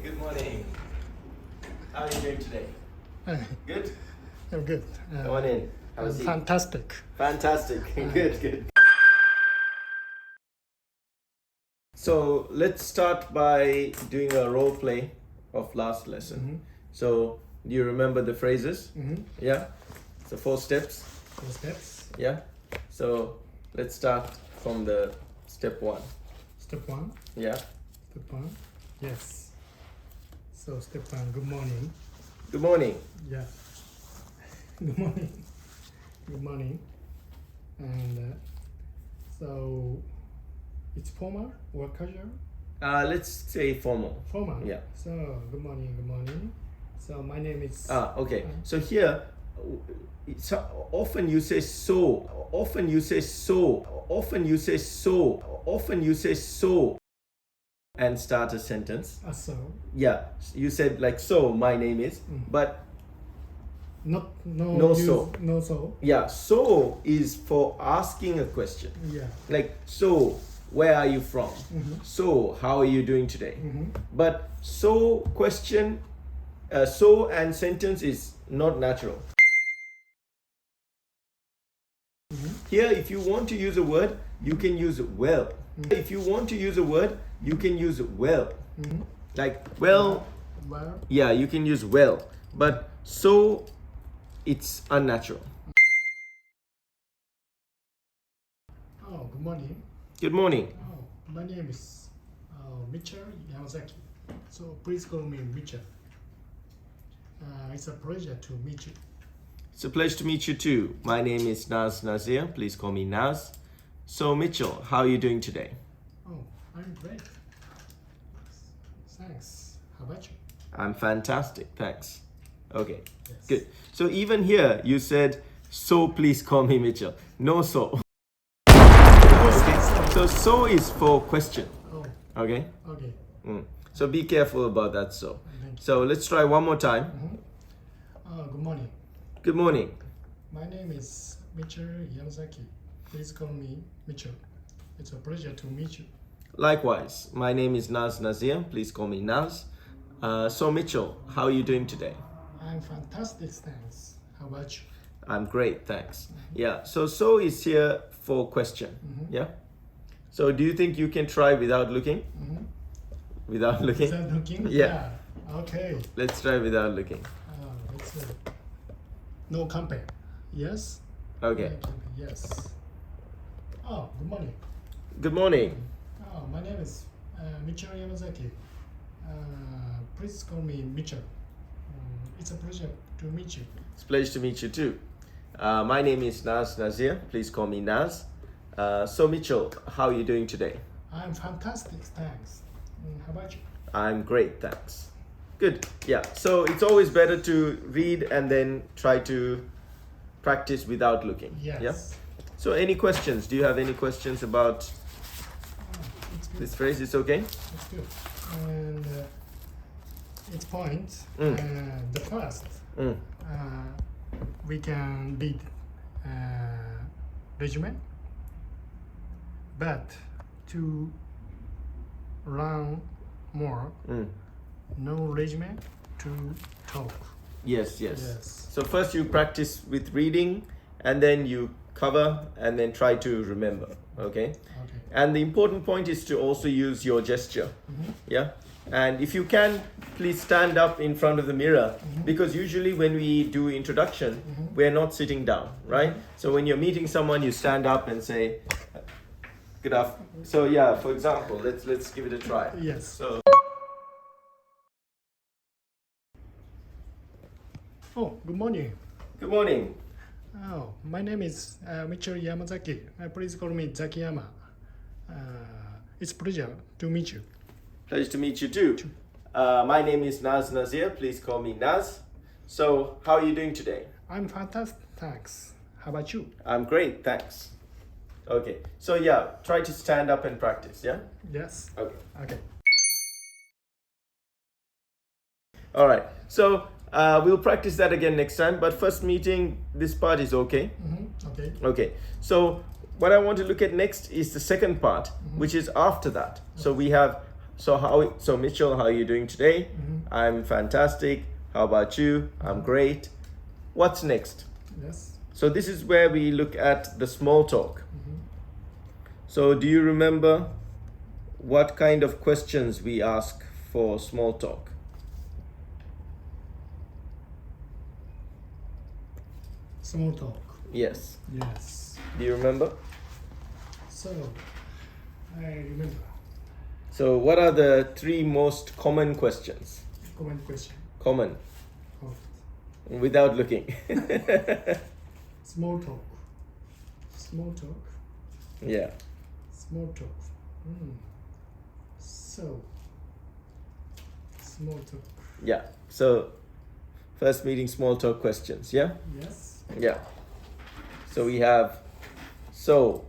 Good morning. How are you doing today? Hi, Good? I'm good. Come on in. Have a seat. Fantastic. Fantastic. Good. So let's start by doing a role play of last lesson. So do you remember the phrases? Yeah? So 4 steps. 4 steps. Yeah? So let's start from the step 1. Step 1. Yeah? Step 1. Yes. So step 1. Good morning. Good morning. Yeah. Good morning. Good morning. And so it's formal or casual? Let's say formal. Formal. Yeah. So good morning. Good morning. So my name is. Okay. So here, often you say so. Often you say so. Often you say so. Often you say so. And start a sentence. So. Yeah. You said like so. My name is. But No so. No so. yeah. So is for asking a question. Yeah. Like so. Where are you from? So how are you doing today? But so question. So and sentence is not natural. Here, if you want to use a word, you can use well. If you want to use a word, you can use well. Like well, Where? yeah, you can use well. But so, it's unnatural. Oh, good morning. Good morning. Oh, my name is Mitchell Yamazaki. So please call me Mitchell. It's a pleasure to meet you. It's a pleasure to meet you too. My name is Naz Nazir. Please call me Naz. So Mitchell, how are you doing today? Oh, I'm great. Thanks. How about you? I'm fantastic, thanks. Okay, Yes. good. So even here, you said, so please call me Mitchell. No so. Okay. So is for question, Oh, okay? okay. So be careful about that so. Thank you. So let's try one more time. Good morning. Good morning. My name is Mitchell Yamazaki. Please call me Mitchell. It's a pleasure to meet you. Likewise, my name is Naz Nazir. Please call me Naz. So Mitchell, how are you doing today? I'm fantastic, thanks. How about you? I'm great, thanks. Yeah, so is here for question. Yeah? So do you think you can try without looking? Without looking? Is that looking? Yeah. Okay. Let's try without looking. Let's see. No compare. Yes? Okay. No compare. Yes. Oh, good morning. Good morning. Oh, my name is Mitchell Yamazaki. Please call me Mitchell. It's a pleasure to meet you. It's a pleasure to meet you too. My name is Naz Nazir. Please call me Naz. So Mitchell, how are you doing today? I'm fantastic, thanks. How about you? I'm great, thanks. Good. Yeah. So it's always better to read and then try to practice without looking. Yes. Yeah. So any questions? Do you have any questions about It's good. this phrase? It's okay? It's good. And its point. The first, we can read resume, but to learn more, no resume to talk. Yes. Yes. So first you practice with reading and then you cover and then try to remember. Okay? Okay. And the important point is to also use your gesture. Yeah. And if you can, please stand up in front of the mirror because usually when we do introduction, we're not sitting down, right? So when you're meeting someone, you stand up and say, good afternoon. So yeah, for example, let's give it a try. Yes. So, Oh, good morning. good morning. Oh, my name is Mitchell Yamazaki. Please call me Zakiyama. It's a pleasure to meet you. Pleasure to meet you too. My name is Naz Nazir. Please call me Naz. So, how are you doing today? I'm fantastic, thanks. How about you? I'm great, thanks. Okay. So yeah, try to stand up and practice, yeah? Yes. Okay. Okay. All right. So, we'll practice that again next time, but first meeting, this part is okay. Okay. Okay. So, what I want to look at next is the second part, which is after that. So, we have So Mitchell, how are you doing today? I'm fantastic. How about you? I'm great. What's next? Yes. So this is where we look at the small talk. So do you remember what kind of questions we ask for small talk? Small talk. Yes. Yes. Do you remember? So, I remember. So what are the three most common questions? Common question. Common, Oh. without looking. Small talk. Small talk. Yeah. Small talk. So, small talk. Yeah. So first meeting small talk questions. Yeah. Yes. Yeah. So we have, so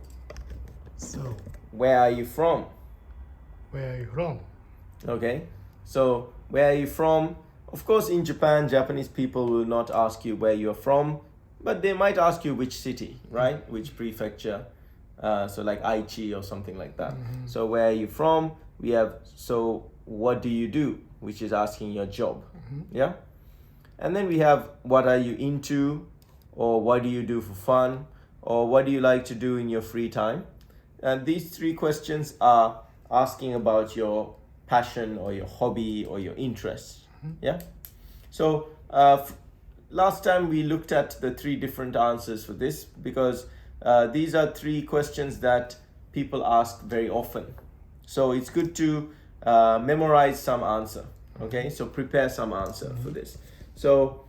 So, where are you from? where are you from? Okay. So where are you from? Of course, in Japan, Japanese people will not ask you where you're from, but they might ask you which city, right? Which prefecture. So like Aichi or something like that. So where are you from? We have, so what do you do? Which is asking your job. Yeah. And then we have, what are you into? Or what do you do for fun? Or what do you like to do in your free time? And these three questions are asking about your passion or your hobby or your interests. Yeah. So last time we looked at the three different answers for this because these are three questions that people ask very often. So it's good to memorize some answer. Okay, so prepare some answer for this. So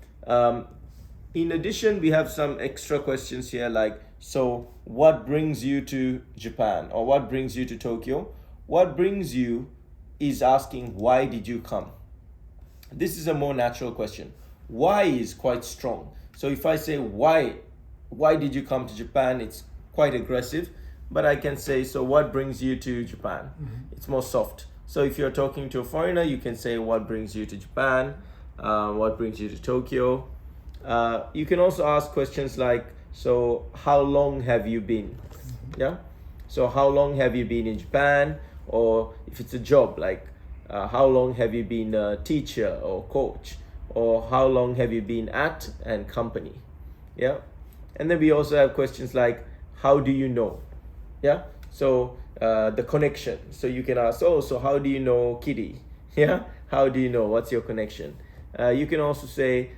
in addition, we have some extra questions here like, so what brings you to Japan or what brings you to Tokyo? What brings you is asking, why did you come? This is a more natural question. Why is quite strong. So if I say why did you come to Japan? It's quite aggressive, but I can say, so what brings you to Japan? It's more soft. So if you're talking to a foreigner, you can say, what brings you to Japan? What brings you to Tokyo? You can also ask questions like, so how long have you been? Yeah. So how long have you been in Japan? Or if it's a job, like how long have you been a teacher or coach? Or how long have you been at and company? Yeah. And then we also have questions like, how do you know? Yeah. So the connection. So you can ask, oh, so how do you know Kitty? Yeah. How do you know? What's your connection? You can also say,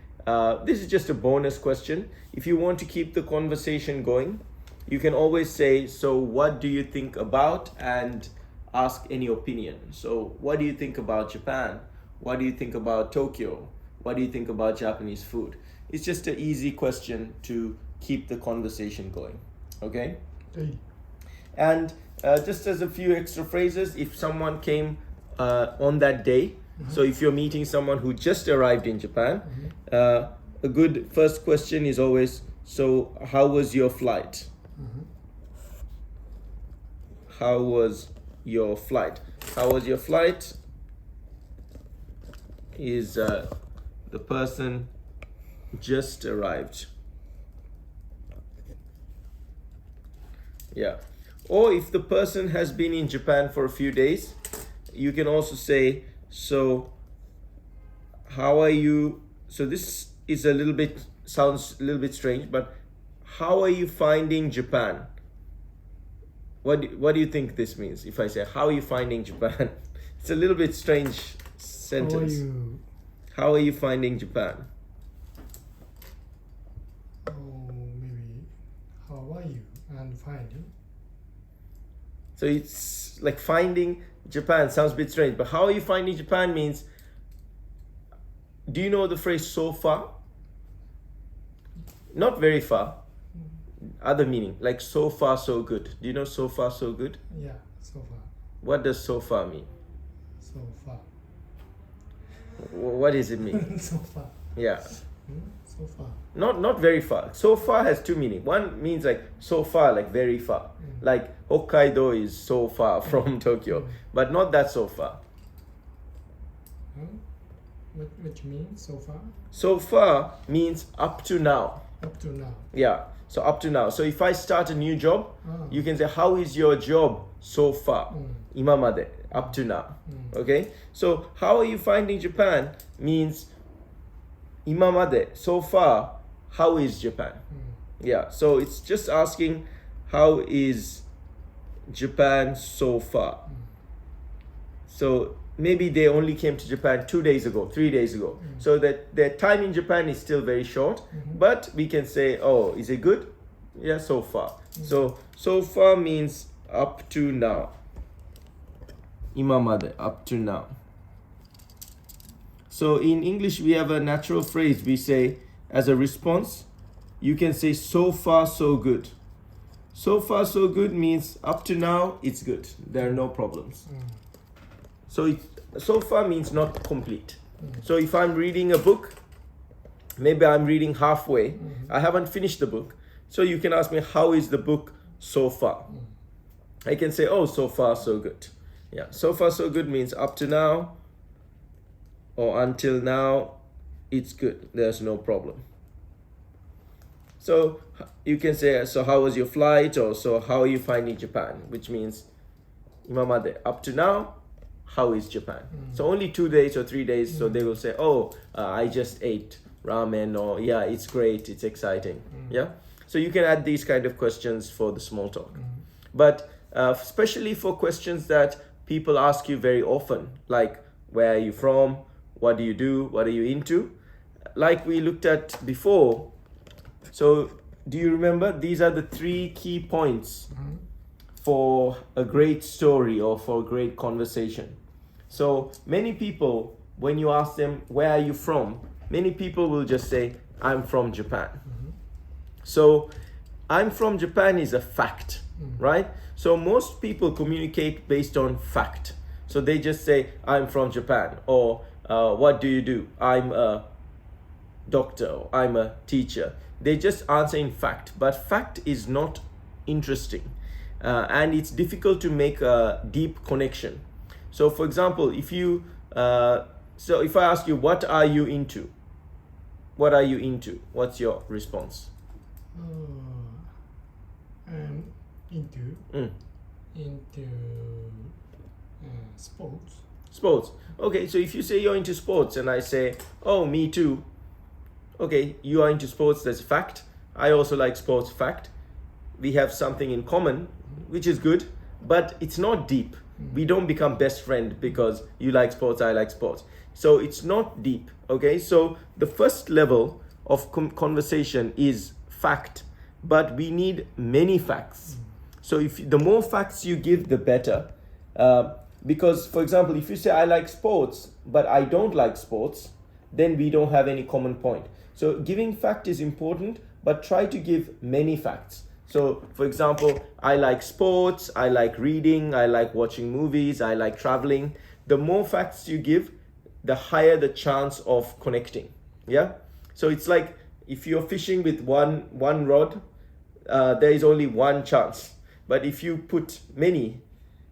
this is just a bonus question. If you want to keep the conversation going, you can always say, so what do you think about, and ask any opinion. So what do you think about Japan? What do you think about Tokyo? What do you think about Japanese food? It's just an easy question to keep the conversation going. Okay? Okay. And just as a few extra phrases, if someone came on that day, so if you're meeting someone who just arrived in Japan, a good first question is always, so how was your flight? How was your flight? How was your flight? Is the person just arrived. Yeah. Or if the person has been in Japan for a few days, you can also say, so how are you? So this is sounds a little bit strange, but how are you finding Japan? What do you think this means? If I say, how are you finding Japan? It's a little bit strange sentence. How are you finding Japan? Oh, maybe, how are you and finding? So it's like finding Japan sounds a bit strange, but how are you finding Japan means, do you know the phrase so far? Not very far. Other meaning, like so far so good. Do you know so far so good? Yeah, so far. What does so far mean? So far. What does it mean? So far. Yeah. So far. Not very far. So far has two meanings. One means like so far, like very far. Like Hokkaido is so far from Tokyo, but not that so far. What you mean so far? So far means up to now. up to now. Yeah, so up to now. So if I start a new job, you can say, how is your job so far? 今まで up to now. Okay? So how are you finding Japan means 今まで so far, how is Japan? Yeah, so it's just asking how is Japan so far? So maybe they only came to Japan 2 days ago, 3 days ago. So that their time in Japan is still very short, but we can say, oh, is it good? Yeah, so far. So far means up to now. 今まで up to now. So in English, we have a natural phrase. We say, as a response, you can say so far, so good. So far, so good means up to now, it's good. There are no problems. So far means not complete. So if I'm reading a book, maybe I'm reading halfway. I haven't finished the book. So you can ask me, how is the book so far? I can say, oh, so far, so good. Yeah, so far, so good means up to now or until now, it's good. There's no problem. So you can say, so how was your flight? Or so how are you finding Japan? Which means, 今まで up to now, how is Japan? So only 2 days or 3 days, so they will say, oh, I just ate ramen, or yeah, it's great, it's exciting. Yeah, so you can add these kind of questions for the small talk. But especially for questions that people ask you very often, like where are you from, what do you do, what are you into, like we looked at before. So do you remember, these are the 3 key points for a great story or for a great conversation. So many people, when you ask them, where are you from? Many people will just say, I'm from Japan. So I'm from Japan is a fact, right? So most people communicate based on fact. So they just say, I'm from Japan, or what do you do? I'm a doctor, or I'm a teacher. They just answer in fact, but fact is not interesting. And it's difficult to make a deep connection. So for example, if you, so if I ask you, what are you into? What are you into? What's your response? I'm into sports. Sports. Okay, so if you say you're into sports and I say, oh, me too. Okay, you are into sports, that's a fact. I also like sports, fact. We have something in common, which is good, but it's not deep. We don't become best friend because you like sports, I like sports. So it's not deep, okay? So the first level of conversation is fact, but we need many facts. So if the more facts you give, the better. Because, for example, if you say I like sports, but I don't like sports, then we don't have any common point. So giving fact is important, but try to give many facts. So, for example, I like sports, I like reading, I like watching movies, I like traveling. The more facts you give, the higher the chance of connecting. Yeah? So it's like if you're fishing with one rod, there is only one chance. But if you put many,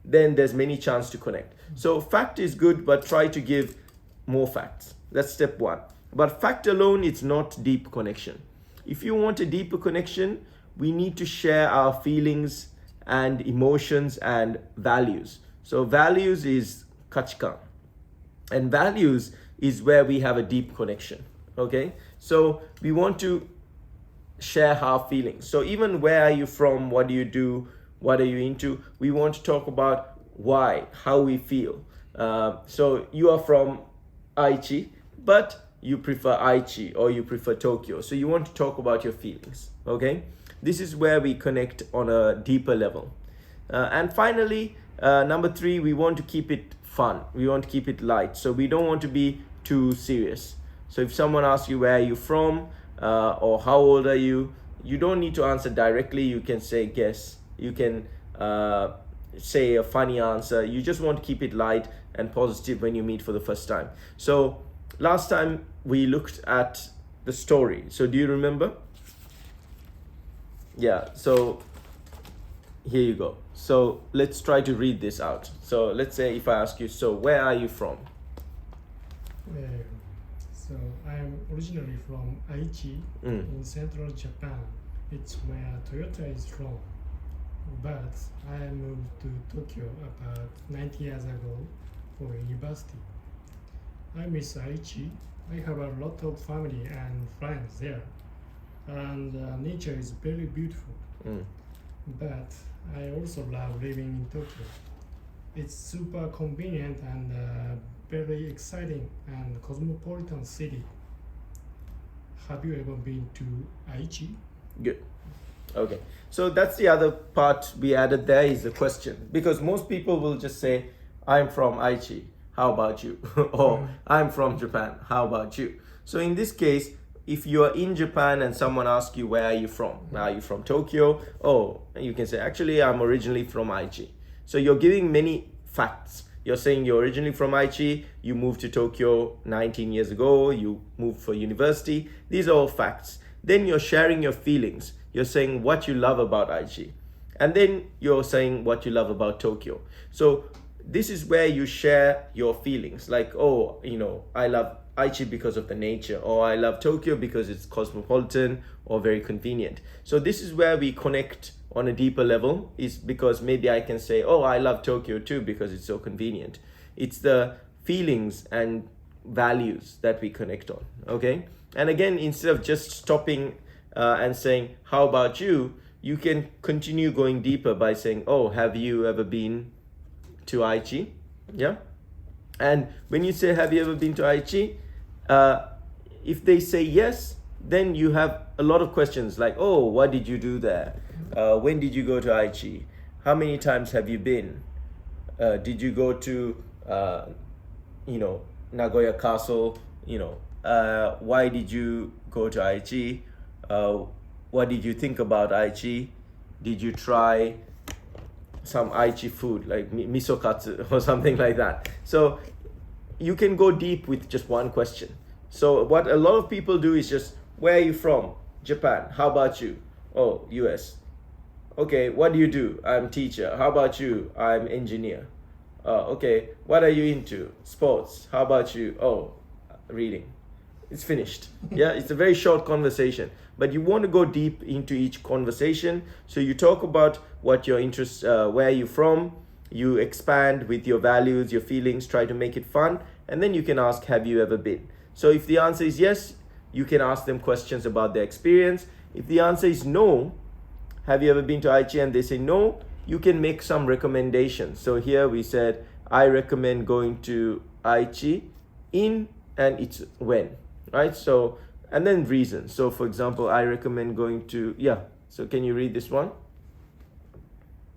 then there's many chance to connect. So fact is good, but try to give more facts. That's step 1. But fact alone is not deep connection. If you want a deeper connection, we need to share our feelings and emotions and values. So values is kachikan. And values is where we have a deep connection. Okay? So we want to share our feelings. So even where are you from? What do you do? What are you into? We want to talk about why, how we feel. So you are from Aichi, but you prefer Aichi or you prefer Tokyo. So you want to talk about your feelings, okay? This is where we connect on a deeper level. And finally, number 3, we want to keep it fun. We want to keep it light. So we don't want to be too serious. So if someone asks you, where are you from? Or how old are you? You don't need to answer directly. You can say guess. You can say a funny answer. You just want to keep it light and positive when you meet for the first time. So last time we looked at the story. So do you remember? Yeah, so here you go. So let's try to read this out. So let's say if I ask you, so where are you from? So I'm originally from Aichi in central Japan. It's where Toyota is from. But I moved to Tokyo about 90 years ago for university. I miss Aichi. I have a lot of family and friends there. And nature is very beautiful. But I also love living in Tokyo. It's super convenient and very exciting and cosmopolitan city. Have you ever been to Aichi? Good. Okay. So that's the other part we added there is the question. Because most people will just say, I'm from Aichi. How about you? Or I'm from Japan. How about you? So in this case, if you are in Japan and someone asks you, where are you from? Are you from Tokyo? Oh, you can say, actually, I'm originally from Aichi. So you're giving many facts. You're saying you're originally from Aichi, you moved to Tokyo 19 years ago, you moved for university. These are all facts. Then you're sharing your feelings. You're saying what you love about Aichi. And then you're saying what you love about Tokyo. So this is where you share your feelings. Like, oh, I love Aichi because of the nature, or I love Tokyo because it's cosmopolitan or very convenient. So this is where we connect on a deeper level, is because maybe I can say, oh, I love Tokyo too because it's so convenient. It's the feelings and values that we connect on, okay? And again, instead of just stopping and saying, how about you? You can continue going deeper by saying, oh, have you ever been to Aichi? Yeah? And when you say, have you ever been to Aichi? If they say yes, then you have a lot of questions like, oh, what did you do there? When did you go to Aichi? How many times have you been? Did you go to, Nagoya Castle? Why did you go to Aichi? What did you think about Aichi? Did you try some Aichi food like miso katsu or something like that? So you can go deep with just one question. So what a lot of people do is just, where are you from? Japan. How about you? Oh, US. Okay, what do you do? I'm teacher. How about you? I'm engineer. Okay, what are you into? Sports. How about you? Oh, reading. It's finished. Yeah, it's a very short conversation, but you want to go deep into each conversation. So you talk about what your interests, where are you from? You expand with your values, your feelings, try to make it fun, and then you can ask, have you ever been? So if the answer is yes, you can ask them questions about their experience. If the answer is no, have you ever been to Aichi, and they say no, you can make some recommendations. So here we said, I recommend going to Aichi in, and it's when, right? So, and then reasons. So for example, I recommend going to, so can you read this one?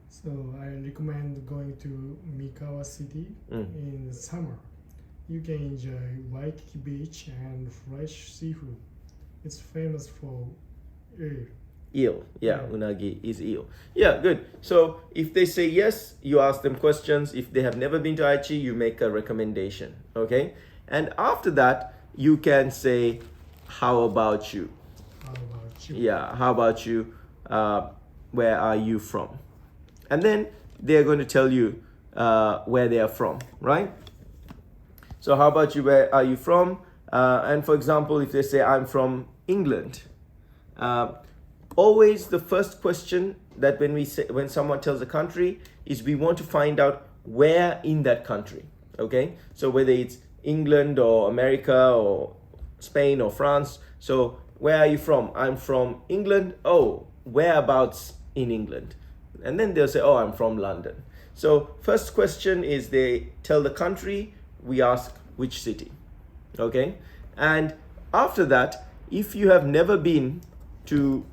So I recommend going to Mikawa City in summer. You can enjoy Waikiki Beach and fresh seafood. It's famous for eel. Eel, unagi is eel. Yeah, good. So if they say yes, you ask them questions. If they have never been to Aichi, you make a recommendation, okay? And after that, you can say, how about you? How about you? Yeah, how about you? Where are you from? And then they're going to tell you where they are from, right? So how about you? Where are you from? And for example, if they say, I'm from England, always the first question that when someone tells a country is, we want to find out where in that country, okay? So whether it's England or America or Spain or France. So where are you from? I'm from England. Oh, whereabouts in England? And then they'll say, oh, I'm from London. So first question is, they tell the country, we ask which city, okay? And after that, if you have never been to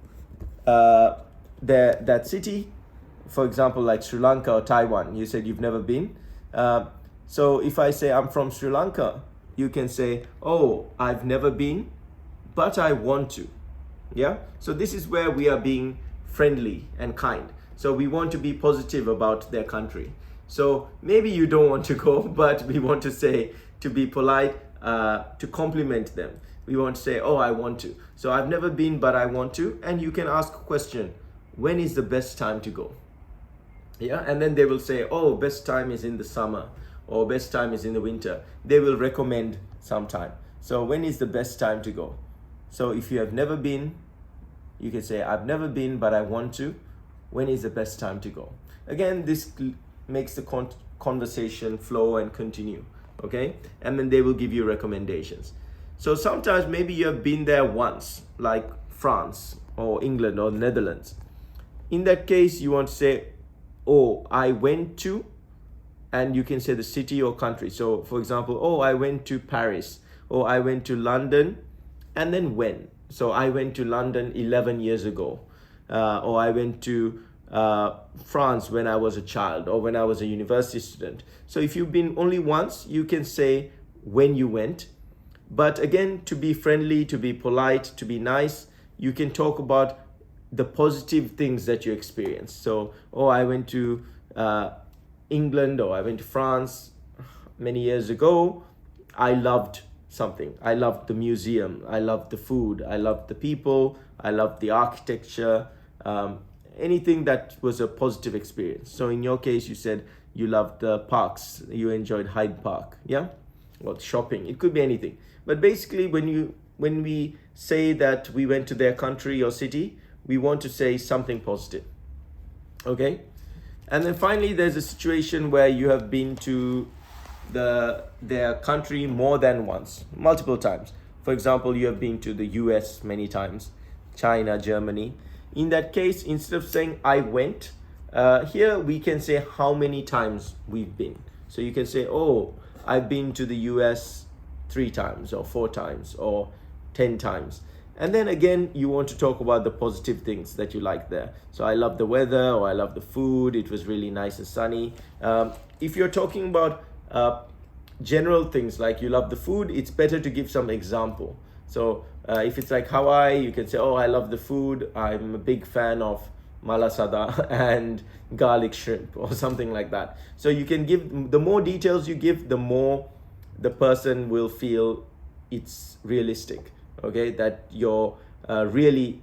that city, for example, like Sri Lanka or Taiwan, you said you've never been. So if I say I'm from Sri Lanka, you can say, oh, I've never been, but I want to. Yeah? So this is where we are being friendly and kind. So we want to be positive about their country. So maybe you don't want to go, but we want to say, to be polite, to compliment them. We want to say, oh, I want to. So I've never been, but I want to. And you can ask a question, when is the best time to go? Yeah, and then they will say, oh, best time is in the summer, or best time is in the winter. They will recommend some time. So when is the best time to go? So if you have never been, you can say, I've never been, but I want to. When is the best time to go? Again, this makes the conversation flow and continue, okay? And then they will give you recommendations. So sometimes maybe you have been there once, like France or England or Netherlands. In that case, you want to say, oh, I went to, and you can say the city or country. So for example, oh, I went to Paris, or I went to London, and then when. So I went to London 11 years ago, or I went to France when I was a child, or when I was a university student. So if you've been only once, you can say when you went. But again, to be friendly, to be polite, to be nice, you can talk about the positive things that you experienced. So, oh, I went to England, or I went to France many years ago. I loved something. I loved the museum. I loved the food. I loved the people. I loved the architecture. Anything that was a positive experience. So in your case, you said you loved the parks. You enjoyed Hyde Park, yeah? Or shopping. It could be anything. But basically, when we say that we went to their country or city, we want to say something positive, okay? And then finally, there's a situation where you have been to their country more than once, multiple times. For example, you have been to the US many times, China, Germany. In that case, instead of saying I went, here we can say how many times we've been. So you can say, oh, I've been to the US 3 times or 4 times or 10 times. And then again, you want to talk about the positive things that you like there. So I love the weather, or I love the food. It was really nice and sunny. If you're talking about general things like you love the food, it's better to give some example. So if it's like Hawaii, you can say, oh, I love the food. I'm a big fan of malasada and garlic shrimp or something like that. So you can give, the more details you give, the more the person will feel it's realistic, okay? That you're really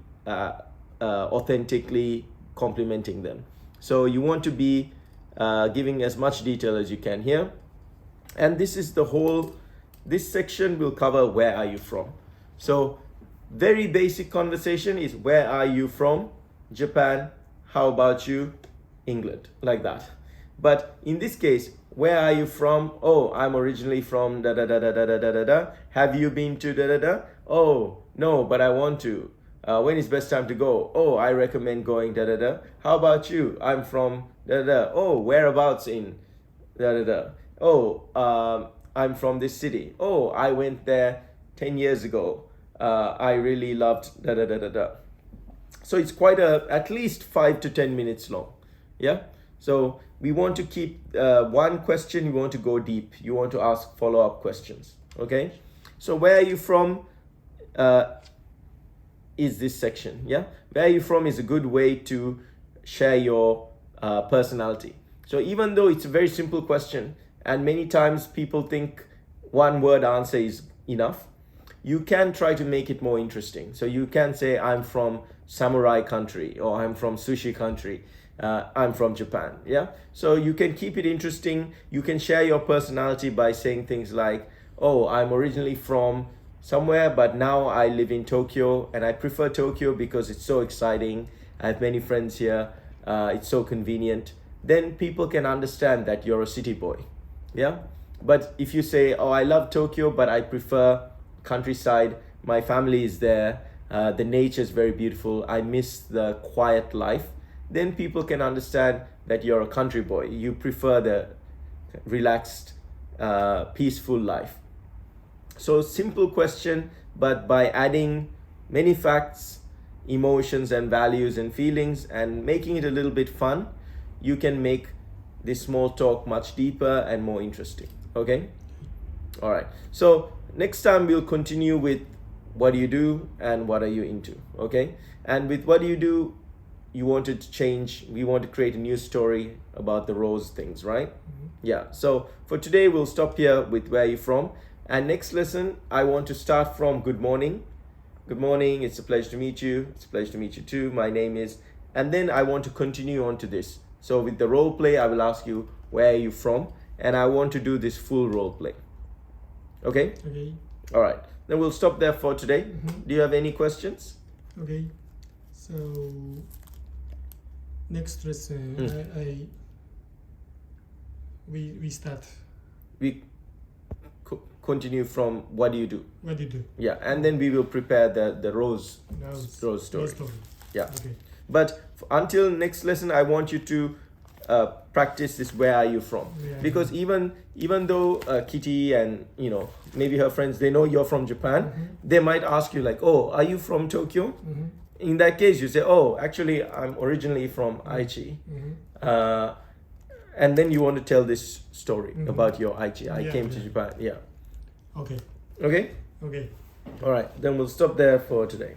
authentically complimenting them. So you want to be giving as much detail as you can here. And this is the whole, this section will cover where are you from. So very basic conversation is where are you from? Japan. How about you? England, like that. But in this case, where are you from? Oh, I'm originally from da da da da da da da da da. Have you been to da da da? Oh, no, but I want to. When is best time to go? Oh, I recommend going da da da. How about you? I'm from da da da. Oh, whereabouts in da da da. Oh, I'm from this city. Oh, I went there 10 years ago. I really loved da da da da da. So it's quite at least 5 to 10 minutes long. Yeah. So we want to keep one question. You want to go deep. You want to ask follow-up questions. Okay. So where are you from? Is this section. Yeah. Where are you from is a good way to share your personality. So even though it's a very simple question, and many times people think one word answer is enough, you can try to make it more interesting. So you can say, I'm from samurai country, or I'm from sushi country. I'm from Japan. Yeah. So you can keep it interesting. You can share your personality by saying things like, oh, I'm originally from somewhere, but now I live in Tokyo, and I prefer Tokyo because it's so exciting. I have many friends here. It's so convenient. Then people can understand that you're a city boy. Yeah. But if you say, oh, I love Tokyo, but I prefer countryside, my family is there, the nature is very beautiful, I miss the quiet life, then people can understand that you're a country boy. You prefer the relaxed, peaceful life. So simple question, but by adding many facts, emotions and values and feelings, and making it a little bit fun, you can make this small talk much deeper and more interesting. Okay. All right. So next time we'll continue with what do you do and what are you into. Okay. And with what do you do, you wanted to change, we want to create a new story about the rose things, right? Mm-hmm. Yeah. So for today, we'll stop here with where you're from. And next lesson, I want to start from good morning. Good morning. It's a pleasure to meet you. It's a pleasure to meet you too. My name is, and then I want to continue on to this. So with the role play, I will ask you, where are you from? And I want to do this full role play. Okay? Okay. All right. Then we'll stop there for today. Do you have any questions? Okay. So next lesson, we start. We continue from what do you do? What do you do? Yeah, and then we will prepare the rose story. Yeah. Okay. But until next lesson, I want you to practice this. Where are you from? Yeah. Because even though Kitty and maybe her friends, they know you're from Japan, they might ask you like, "Oh, are you from Tokyo?" In that case, you say, "Oh, actually, I'm originally from Aichi." And then you want to tell this story about your Aichi. I came to Japan. Yeah. Okay. Okay. Okay. All right. Then we'll stop there for today.